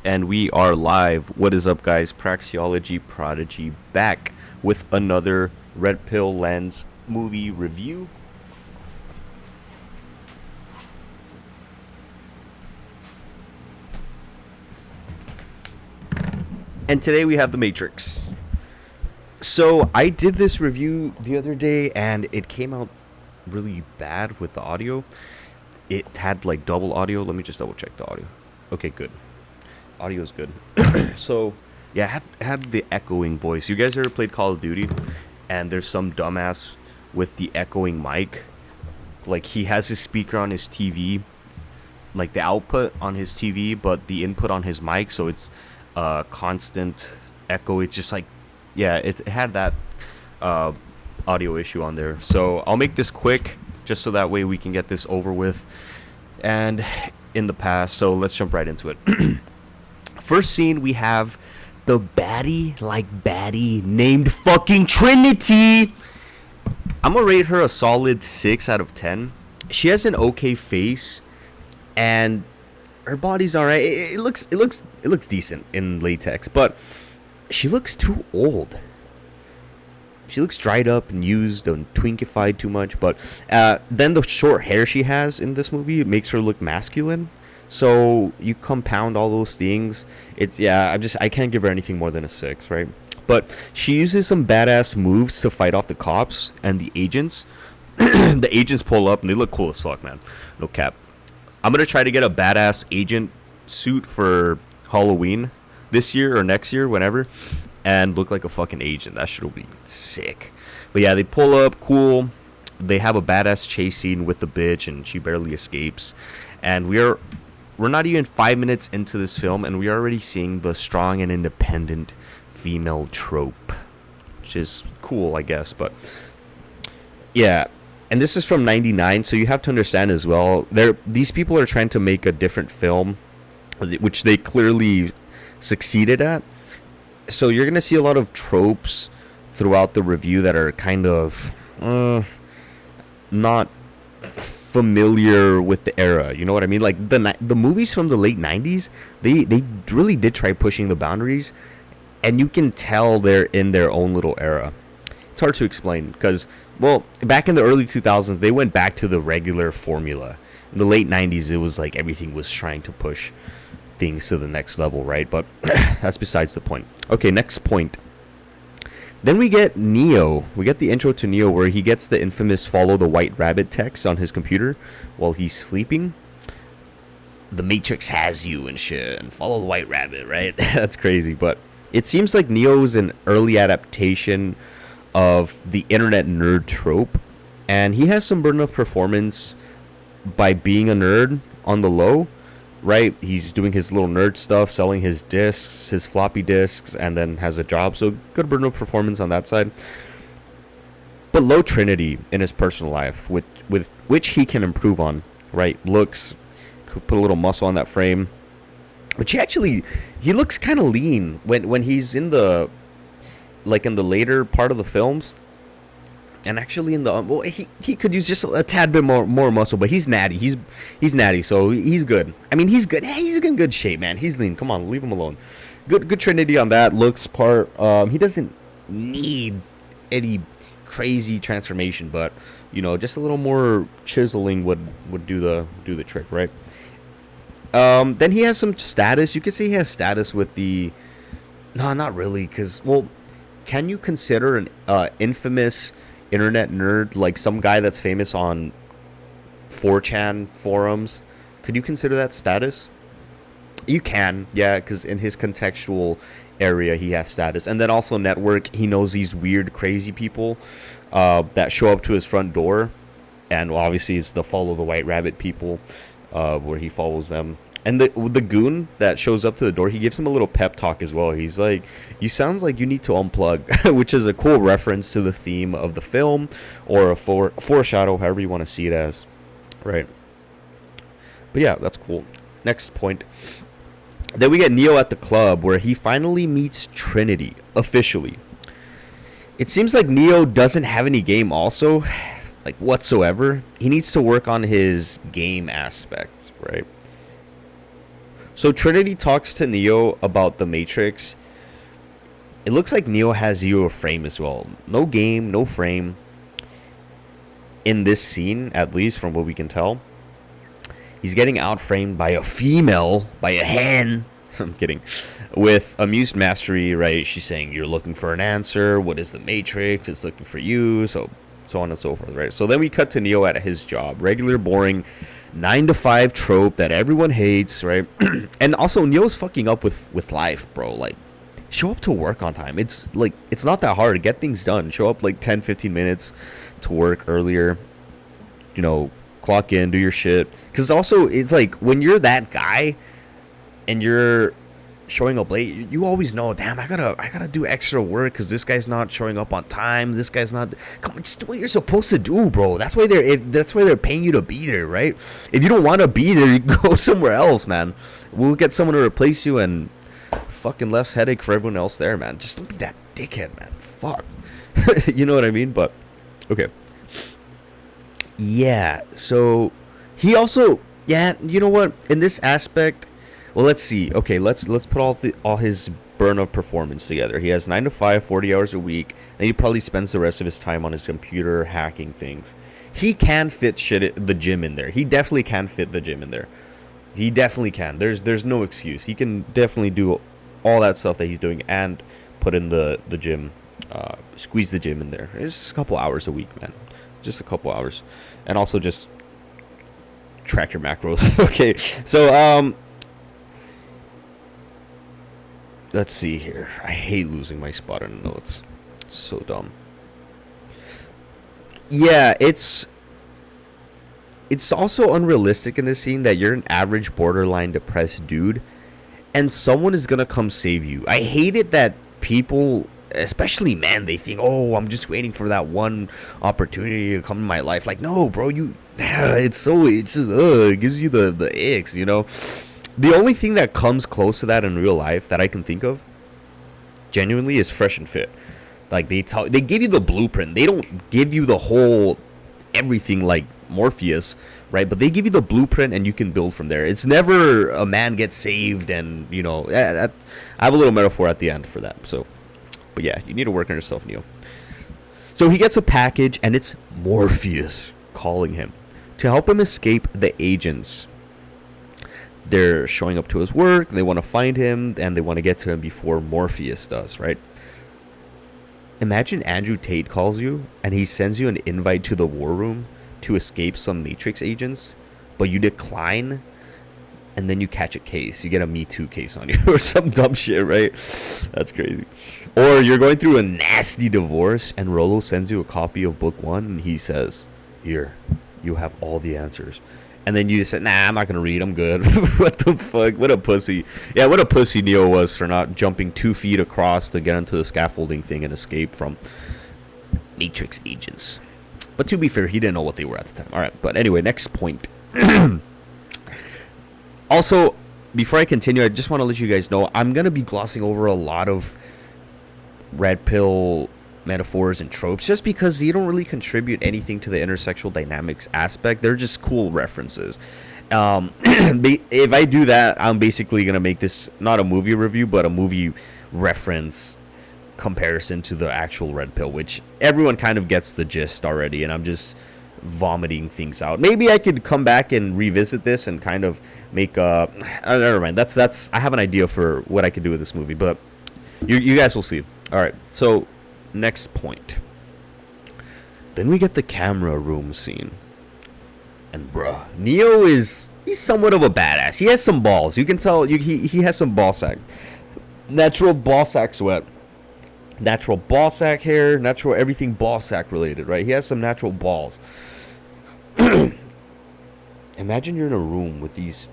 And we are live. What is up, guys? Praxeology Prodigy back with another Red Pill Lens movie review. And today we have The Matrix. So I did this review the other day and it came out really bad with the audio. It had like double audio. Let me just double check the audio. Okay, good. Audio is good. So yeah, had the echoing voice. You guys ever played Call of Duty and there's some dumbass with the echoing mic? Like he has his speaker on his TV, like the output on his TV, but the input on his mic, so it's constant echo. It's just like, yeah, it had that audio issue on there. So I'll make this quick just so that way we can get this over with and in the past. So let's jump right into it. First scene, we have the baddie named fucking Trinity. I'm gonna rate her a solid 6 out of 10. She has an okay face and her body's alright. It looks decent in latex, but she looks too old. She looks dried up and used and twinkified too much. But then the short hair she has in this movie makes her look masculine. So you compound all those things. It's I can't give her anything more than a 6, right? But she uses some badass moves to fight off the cops and the agents. The agents pull up and they look cool as fuck, man. No cap. I'm gonna try to get a badass agent suit for Halloween this year or next year, whenever, and look like a fucking agent. That shit will be sick. But yeah, they pull up, cool. They have a badass chase scene with the bitch, and she barely escapes. And we're not even 5 minutes into this film, and we're already seeing the strong and independent female trope, which is cool, I guess. But yeah. And this is from 99, so you have to understand as well, these people are trying to make a different film, which they clearly succeeded at. So you're going to see a lot of tropes throughout the review that are kind of not familiar with the era. You know what I mean? Like the movies from the late 90s, they really did try pushing the boundaries, and you can tell they're in their own little era. It's hard to explain because, well, back in the early 2000s, they went back to the regular formula. In the late 90s, it was like everything was trying to push things to the next level, right? But that's besides the point. Okay, next point. Then we get Neo. We get the intro to Neo where he gets the infamous follow the white rabbit text on his computer while he's sleeping. The Matrix has you and shit, and follow the white rabbit, right? That's crazy. But it seems like Neo is an early adaptation of the internet nerd trope, and he has some burden of performance by being a nerd on the low, right? He's doing his little nerd stuff, selling his discs, his floppy disks, and then has a job, so good burden of performance on that side. But low Trinity in his personal life, with which he can improve on, right? Looks, could put a little muscle on that frame, which he looks kind of lean when he's in the, like in the later part of the films, and actually in the he could use just a tad bit more muscle, but he's natty. He's natty, so he's good. I mean, he's good. Hey, he's in good shape, man. He's lean. Come on, leave him alone. Good Trinity on that looks part. He doesn't need any crazy transformation, but you know, just a little more chiseling would do the trick, right? Then he has some status. You could say he has status with the. No, not really, because, well, can you consider an infamous internet nerd, like some guy that's famous on 4chan forums? Could you consider that status? You can, yeah, because in his contextual area, he has status. And then also network, he knows these weird, crazy people that show up to his front door. And well, obviously, it's the follow the white rabbit people, where he follows them. And the goon that shows up to the door, he gives him a little pep talk as well. He's like, you sounds like you need to unplug, which is a cool reference to the theme of the film, or a foreshadow, however you want to see it as, right? But yeah, that's cool. Next point. Then we get Neo at the club where he finally meets Trinity, officially. It seems like Neo doesn't have any game also, like whatsoever. He needs to work on his game aspects, right? So Trinity talks to Neo about the Matrix. It looks like Neo has zero frame as well. No game, no frame. In this scene, at least from what we can tell. He's getting outframed by a female, by a hen. I'm kidding. With amused mastery, right? She's saying, you're looking for an answer. What is the Matrix? It's looking for you. So on and so forth, right? So then we cut to Neo at his job. Regular, boring, 9 to 5 trope that everyone hates, right? And also, Neo's fucking up with life, bro. Like, show up to work on time. It's like, it's not that hard to get things done. Show up like 10-15 minutes to work earlier. You know, clock in, do your shit. Because also, it's like, when you're that guy and you're showing up late, you always know, damn, I gotta do extra work because this guy's not showing up on time. This guy's not. Come on, just do what you're supposed to do, bro. That's why they're paying you to be there, right? If you don't want to be there, you can go somewhere else, man. We'll get someone to replace you, and fucking less headache for everyone else there, man. Just don't be that dickhead, man. Fuck. You know what I mean? But okay. Yeah. So he also, yeah. You know what? In this aspect. Well, let's see. Okay, let's put all his burn of performance together. He has 9 to 5, 40 hours a week, and he probably spends the rest of his time on his computer hacking things. He can fit the gym in there. He definitely can fit the gym in there. He definitely can. There's no excuse. He can definitely do all that stuff that he's doing and put in the gym, squeeze the gym in there. It's just a couple hours a week, man. Just a couple hours, and also just track your macros. Okay, so let's see here. I hate losing my spot in the notes. It's so dumb. Yeah, it's also unrealistic in this scene that you're an average borderline depressed dude and someone is gonna come save you. I hate it that people, especially men, they think, oh, I'm just waiting for that one opportunity to come in my life. Like, no, bro, it gives you the icks, you know. The only thing that comes close to that in real life that I can think of, genuinely, is Fresh and Fit. Like, they give you the blueprint. They don't give you the whole everything like Morpheus, right? But they give you the blueprint and you can build from there. It's never a man gets saved and, you know, I have a little metaphor at the end for that. So, but yeah, you need to work on yourself, Neo. So he gets a package and it's Morpheus calling him to help him escape the agents. They're showing up to his work, they want to find him, and they want to get to him before Morpheus does, right? Imagine Andrew Tate calls you, and he sends you an invite to the war room to escape some Matrix agents, but you decline, and then you catch a case. You get a Me Too case on you, or some dumb shit, right? That's crazy. Or you're going through a nasty divorce, and Rolo sends you a copy of book 1, and he says, here, you have all the answers. And then you said, nah, I'm not going to read. I'm good. What the fuck? What a pussy. Yeah, what a pussy Neo was for not jumping 2 feet across to get into the scaffolding thing and escape from Matrix agents. But to be fair, he didn't know what they were at the time. All right, but anyway, next point. Also, before I continue, I just want to let you guys know, I'm going to be glossing over a lot of red pill metaphors and tropes just because they don't really contribute anything to the intersexual dynamics aspect. They're just cool references. If I do that, I'm basically gonna make this not a movie review but a movie reference comparison to the actual red pill, which everyone kind of gets the gist already, and I'm just vomiting things out. Maybe I could come back and revisit this and kind of make never mind. That's I have an idea for what I could do with this movie, but you guys will see. All right, so next point. Then we get the camera room scene. And bruh, Neo he's somewhat of a badass. He has some balls. You can tell he has some ball sack. Natural ball sack sweat. Natural ball sack hair. Natural everything ball sack related, right? He has some natural balls. Imagine you're in a room with these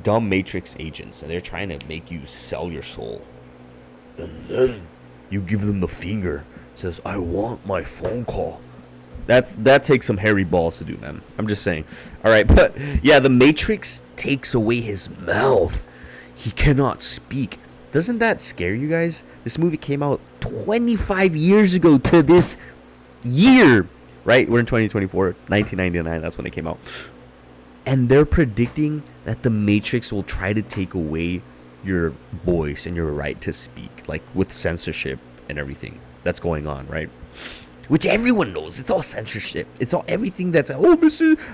dumb Matrix agents and they're trying to make you sell your soul. And then you give them the finger. It says, I want my phone call. That takes some hairy balls to do, man. I'm just saying. Alright, but yeah, the Matrix takes away his mouth. He cannot speak. Doesn't that scare you guys? This movie came out 25 years ago to this year. Right? We're in 2024. 1999, that's when it came out. And they're predicting that the Matrix will try to take away your voice and your right to speak, like with censorship and everything that's going on, right? Which everyone knows, it's all censorship. It's all everything that's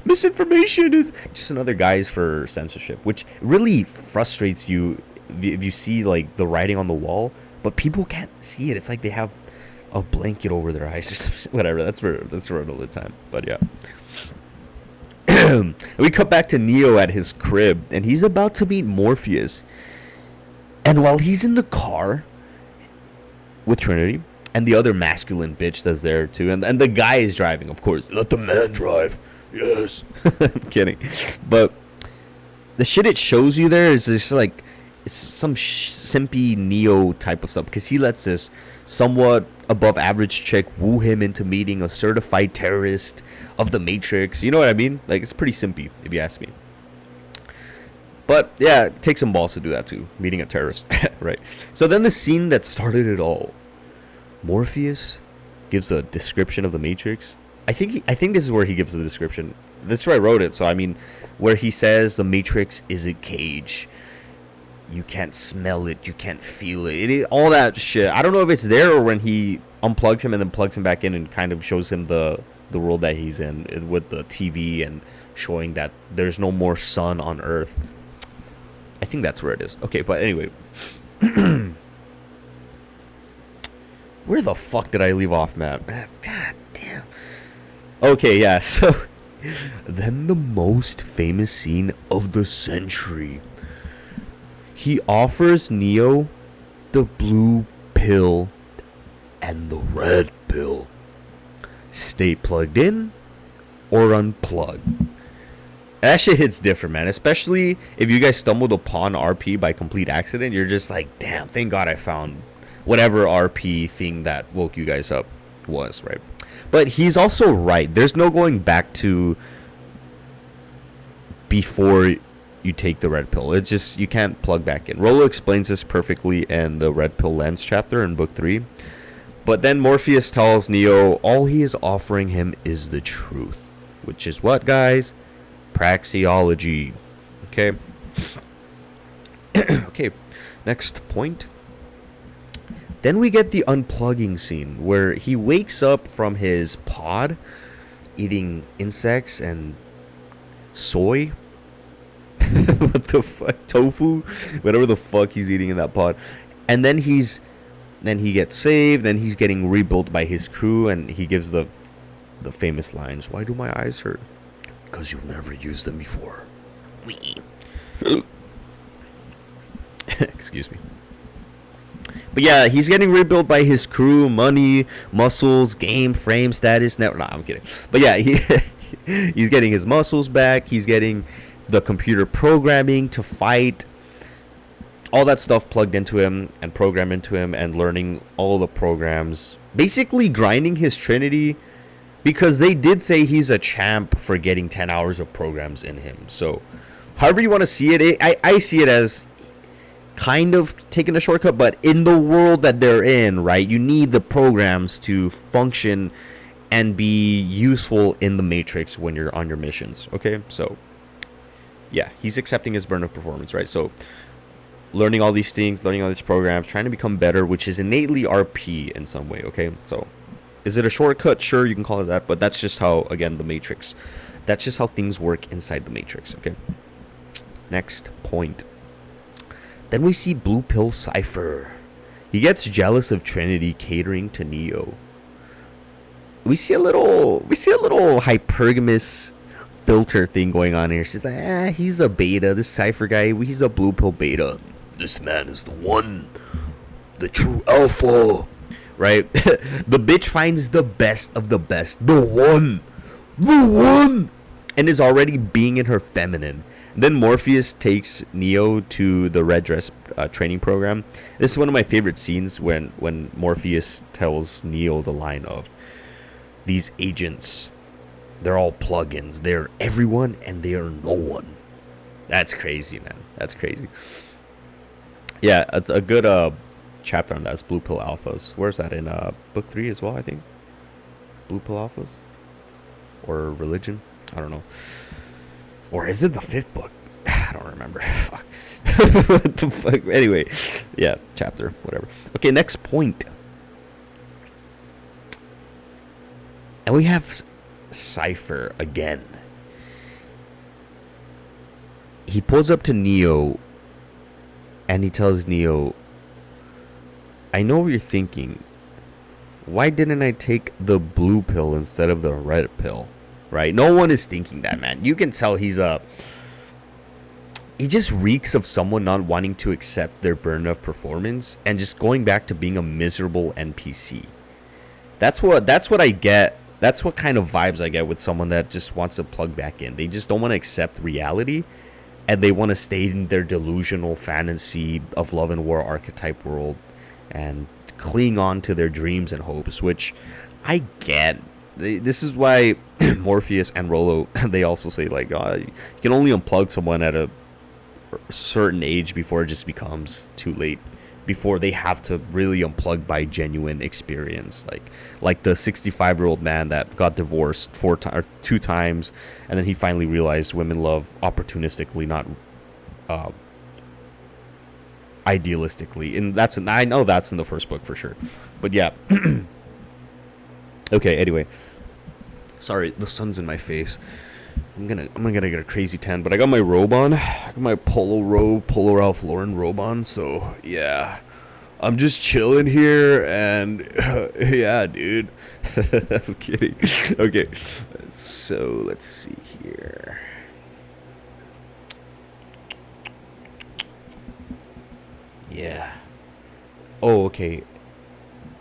misinformation is just another guise for censorship, which really frustrates you if you see like the writing on the wall, but people can't see it. It's like they have a blanket over their eyes or something. Whatever. That's for another time. But yeah. We cut back to Neo at his crib, and he's about to meet Morpheus. And while he's in the car with Trinity, and the other masculine bitch that's there too, and the guy is driving, of course. Let the man drive. Yes. I'm kidding. But the shit it shows you there is just like, it's some simpy Neo type of stuff, because he lets this somewhat above average chick woo him into meeting a certified terrorist of the Matrix. You know what I mean? Like, it's pretty simpy, if you ask me. But yeah, it takes some balls to do that too, meeting a terrorist. Right. So then the scene that started it all, Morpheus gives a description of the Matrix. I think this is where he gives the description. That's where I wrote it. So I mean, where he says the Matrix is a cage. You can't smell it. You can't feel it. All that shit. I don't know if it's there or when he unplugs him and then plugs him back in and kind of shows him the world that he's in with the TV and showing that there's no more sun on Earth. I think that's where it is. Okay, but anyway. Where the fuck did I leave off, Matt? God damn. Okay, yeah, so then the most famous scene of the century. He offers Neo the blue pill and the red pill. Stay plugged in or unplug. That shit hits different, man. Especially if you guys stumbled upon RP by complete accident. You're just like, damn, thank God I found whatever RP thing that woke you guys up was, right? But he's also right. There's no going back to before you take the red pill. It's just, you can't plug back in. Rolo explains this perfectly in the Red Pill Lens chapter in book 3. But then Morpheus tells Neo all he is offering him is the truth. Which is what, guys? Praxeology. Okay. Okay. Next point. Then we get the unplugging scene where he wakes up from his pod eating insects and soy. What the fuck? Tofu? Whatever the fuck he's eating in that pod. And then he gets saved, then he's getting rebuilt by his crew, and he gives the famous lines, "Why do my eyes hurt?" "Because you've never used them before." Excuse me. But yeah, he's getting rebuilt by his crew, money, muscles, game, frame, status. No, I'm kidding. But yeah, he's getting his muscles back. He's getting the computer programming to fight. All that stuff plugged into him and programmed into him, and learning all the programs. Basically grinding his Trinity, because they did say he's a champ for getting 10 hours of programs in him. So however you want to see it, I see it as kind of taking a shortcut, but in the world that they're in, right, you need the programs to function and be useful in the Matrix when you're on your missions. Okay, so yeah, he's accepting his burn of performance, right? So learning all these things, learning all these programs, trying to become better, which is innately RP in some way. Okay, so is it a shortcut? Sure, you can call it that, but that's just how, again, the Matrix, that's just how things work inside the Matrix. Okay, next point. Then we see Blue Pill Cypher. He gets jealous of Trinity catering to Neo. We see a little hypergamous filter thing going on here. She's like, he's a beta. This Cypher guy, he's a Blue Pill beta. This man is the one, the true alpha, right? The bitch finds the best of the best, the one, and is already being in her feminine. Then Morpheus takes Neo to the red dress training program. This is one of my favorite scenes when Morpheus tells Neo the line of, "These agents, they're all plugins. They're everyone and they are no one." That's crazy, man. That's crazy. Yeah, a good chapter on that is Blue Pill Alphas. Where's that? In book 3 as well, I think. Blue Pill Alphas? Or Religion? I don't know. Or is it the 5th book? I don't remember. Fuck. What the fuck? Anyway, yeah, chapter, whatever. Okay, next point. And we have Cypher again. He pulls up to Neo and he tells Neo, I know what you're thinking. Why didn't I take the blue pill instead of the red pill? Right? No one is thinking that, man. You can tell he just reeks of someone not wanting to accept their burden of performance and just going back to being a miserable NPC. That's what I get. That's what kind of vibes I get with someone that just wants to plug back in. They just don't want to accept reality, and they want to stay in their delusional fantasy of love and war archetype world and cling on to their dreams and hopes, which I get. This is why Morpheus and Rollo, they also say, like, you can only unplug someone at a certain age before it just becomes too late, before they have to really unplug by genuine experience, like the 65-year-old man that got divorced 2 times, and then he finally realized women love opportunistically, not idealistically. And I know that's in the first book for sure, but yeah. Okay, anyway, sorry, the sun's in my face. I'm gonna get a crazy tan, but I got my robe on. I got my polo Ralph Lauren robe on, so yeah. I'm just chilling here, and yeah, dude. I'm kidding. Okay, so let's see here. Yeah. Oh, okay.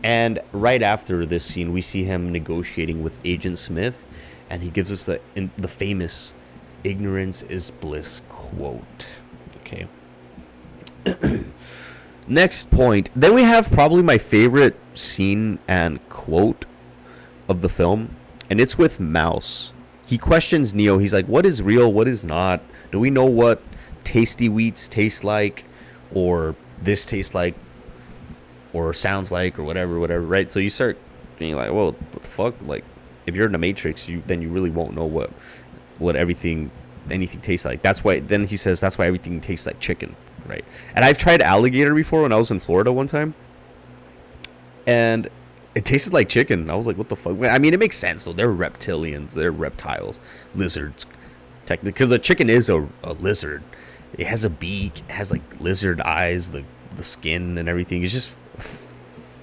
And right after this scene, we see him negotiating with Agent Smith, and he gives us the famous "ignorance is bliss" quote. Okay. Next point. Then we have probably my favorite scene and quote of the film, and it's with Mouse. He questions Neo. He's like, "What is real? What is not? Do we know what tasty wheats taste like, or this tastes like, or sounds like, or whatever, right?" So you start being like, "Well, what the fuck? Like, if you're in the Matrix, then you really won't know what anything tastes like." That's why. Then he says that's why everything tastes like chicken, right? And I've tried alligator before when I was in Florida one time, and it tasted like chicken. I was like, "What the fuck?" I mean, it makes sense though. They're reptilians. They're reptiles, lizards, technically, because a chicken is a lizard. It has a beak. It has like lizard eyes. The skin and everything. It's just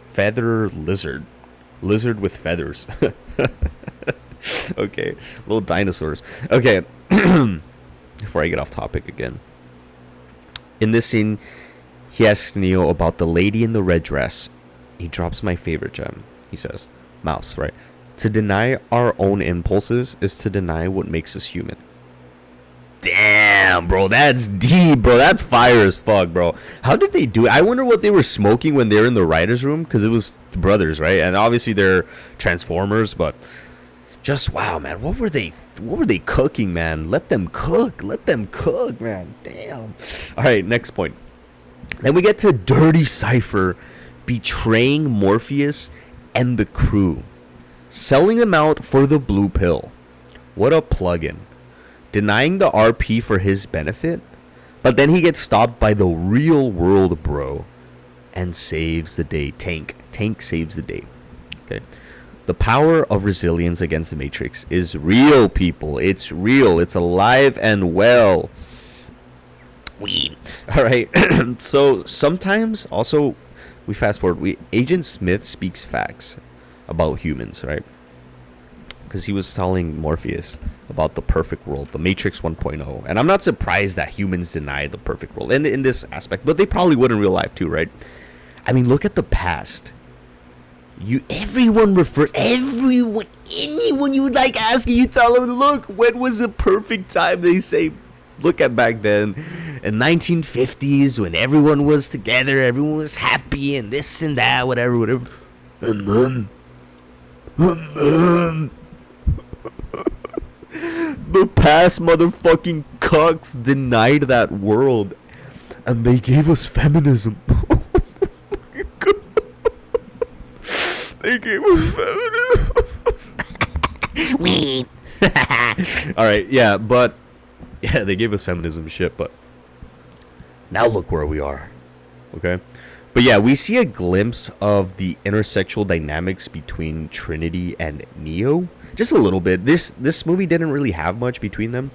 feather lizard with feathers. Okay, little dinosaurs. Okay, before I get off topic again, in this scene, he asks Neo about the lady in the red dress. He drops my favorite gem. He says, "Mouse, right? To deny our own impulses is to deny what makes us human." Damn, bro, that's deep, bro. That's fire as fuck, bro. How did they do it? I wonder what they were smoking when they were in the writer's room, because it was brothers, right? And obviously they're Transformers, but just wow, man. What were they cooking, man? Let them cook, man. Damn. All right, next point. Then we get to Dirty Cypher betraying Morpheus and the crew, selling them out for the blue pill. What a plug-in. Denying the RP for his benefit, but then he gets stopped by the real world bro and saves the day. Tank saves the day. Okay. The power of resilience against the Matrix is real, people. It's real. It's alive and well. All right. So sometimes also we fast forward. Agent Smith speaks facts about humans, right? Because he was telling Morpheus about the perfect world, the Matrix 1.0. And I'm not surprised that humans deny the perfect world in this aspect, but they probably would in real life too, right? I mean, look at the past. Anyone you would like asking, you tell them, look, when was the perfect time? They say, look at back then in 1950s when everyone was together, everyone was happy and this and that, whatever. And then the past motherfucking cucks denied that world, and they gave us feminism. They gave us feminism. All right, yeah, but Yeah, they gave us feminism shit, but now look where we are. Okay? But yeah, we see a glimpse of the intersexual dynamics between Trinity and Neo. Just a little bit. This movie didn't really have much between them.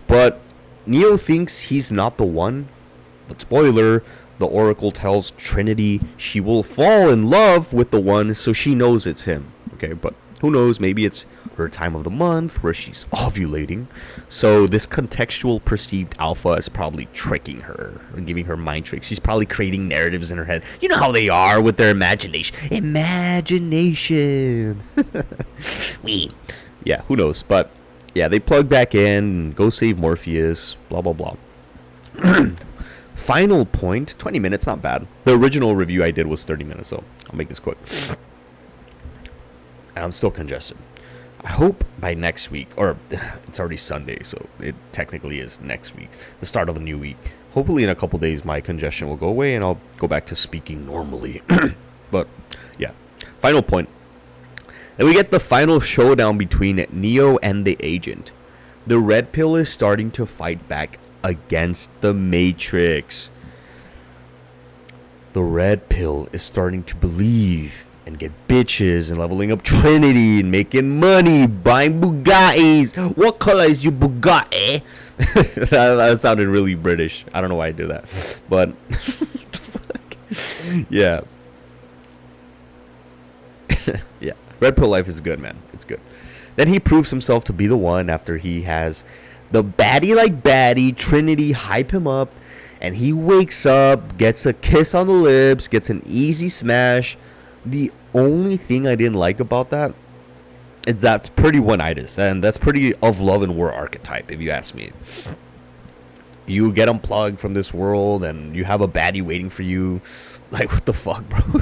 But Neo thinks he's not the one. But spoiler, the Oracle tells Trinity she will fall in love with the one, so she knows it's him. Okay, but who knows? Maybe it's her time of the month where she's ovulating. So this contextual perceived alpha is probably tricking her and giving her mind tricks. She's probably creating narratives in her head. You know how they are with their imagination. Imagination. Yeah, who knows? But yeah, they plug back in, go save Morpheus, blah, blah, blah. Final point, 20 minutes, not bad. The original review I did was 30 minutes, so I'll make this quick. And I'm still congested. I hope by next week, or it's already Sunday, so it technically is next week, the start of a new week. Hopefully in a couple days my congestion will go away and I'll go back to speaking normally. But yeah, final point. Then we get the final showdown between Neo and the agent. The red pill is starting to fight back against the Matrix. The red pill is starting to believe and get bitches and leveling up Trinity and making money, buying Bugattis. What color is your Bugatti? that sounded really British. I don't know why I did that, but yeah. Yeah, red pill life is good, man. It's good. Then he proves himself to be the one after he has the baddie like baddie Trinity hype him up, and he wakes up, gets a kiss on the lips, gets an easy smash. The only thing I didn't like about that is that's pretty oneitis, and that's pretty of love and war archetype, if you ask me. You get unplugged from this world, and you have a baddie waiting for you. Like, what the fuck, bro?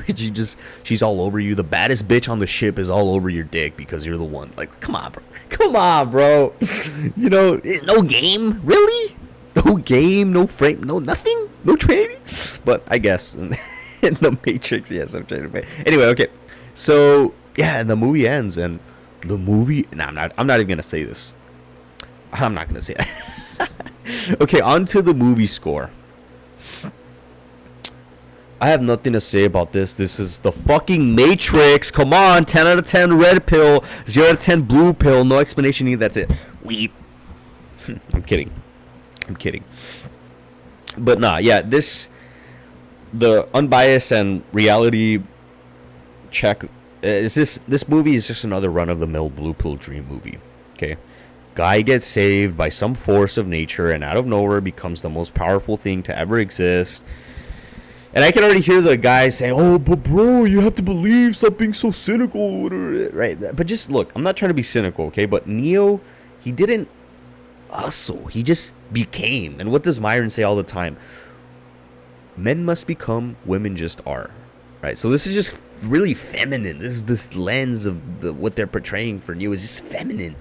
She's all over you. The baddest bitch on the ship is all over your dick because you're the one. Like, come on, bro. Come on, bro. You know, no game? Really? No game, no frame, no nothing? No Trinity? But I guess in the Matrix, yes, I'm trying to play. Anyway, okay. So, yeah, and the movie ends, and the movie... Nah, I'm not even going to say this. I'm not going to say that. Okay, on to the movie score. I have nothing to say about this. This is the fucking Matrix. Come on, 10 out of 10 red pill, 0 out of 10 blue pill. No explanation needed. That's it. Weep. I'm kidding. But nah, yeah, the unbiased and reality check is this movie is just another run-of-the-mill blue pill dream movie. Okay, guy gets saved by some force of nature and out of nowhere becomes the most powerful thing to ever exist. And I can already hear the guys saying, "Oh, but bro, you have to believe, stop being so cynical," right? But just look, I'm not trying to be cynical, okay? But Neo, he didn't hustle, he just became. And what does Myron say all the time? Men must become, women just are, right? So this is just really feminine. This lens of what they're portraying for Neo is just feminine,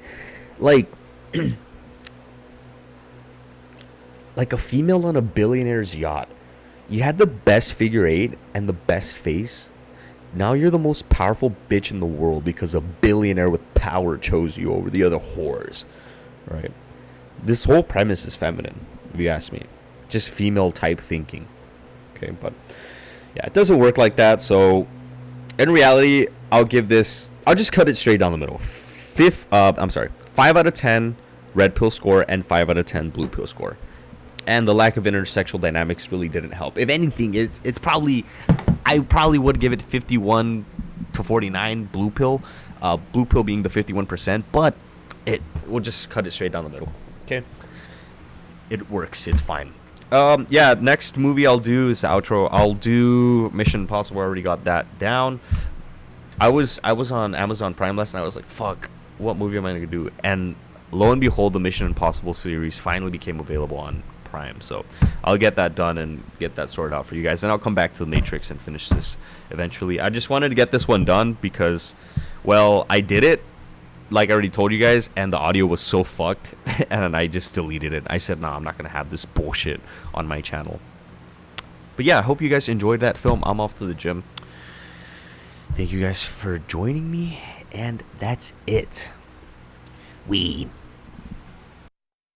like like a female on a billionaire's yacht. You had the best figure eight and the best face. Now you're the most powerful bitch in the world because a billionaire with power chose you over the other whores, right? This whole premise is feminine, if you ask me. Just female type thinking. Okay, but yeah, it doesn't work like that. So in reality, I'll just cut it straight down the middle. 5 out of 10 red pill score and 5 out of 10 blue pill score. And the lack of intersexual dynamics really didn't help. If anything, it's probably, I probably would give it 51 to 49 blue pill. Blue pill being the 51%, but we'll just cut it straight down the middle. Okay, it works. It's fine. Yeah, next movie I'll do is the outro. I'll do Mission Impossible. I already got that down. I was on Amazon Prime last night. I was like, fuck, what movie am I gonna do? And lo and behold, the Mission Impossible series finally became available on Prime. So I'll get that done and get that sorted out for you guys. And I'll come back to the Matrix and finish this eventually. I just wanted to get this one done because, well, I did it, like I already told you guys, and the audio was so fucked, and I just deleted it. I said, nah, I'm not gonna have this bullshit on my channel. But yeah, I hope you guys enjoyed that film. I'm off to the gym. Thank you guys for joining me, and that's it. We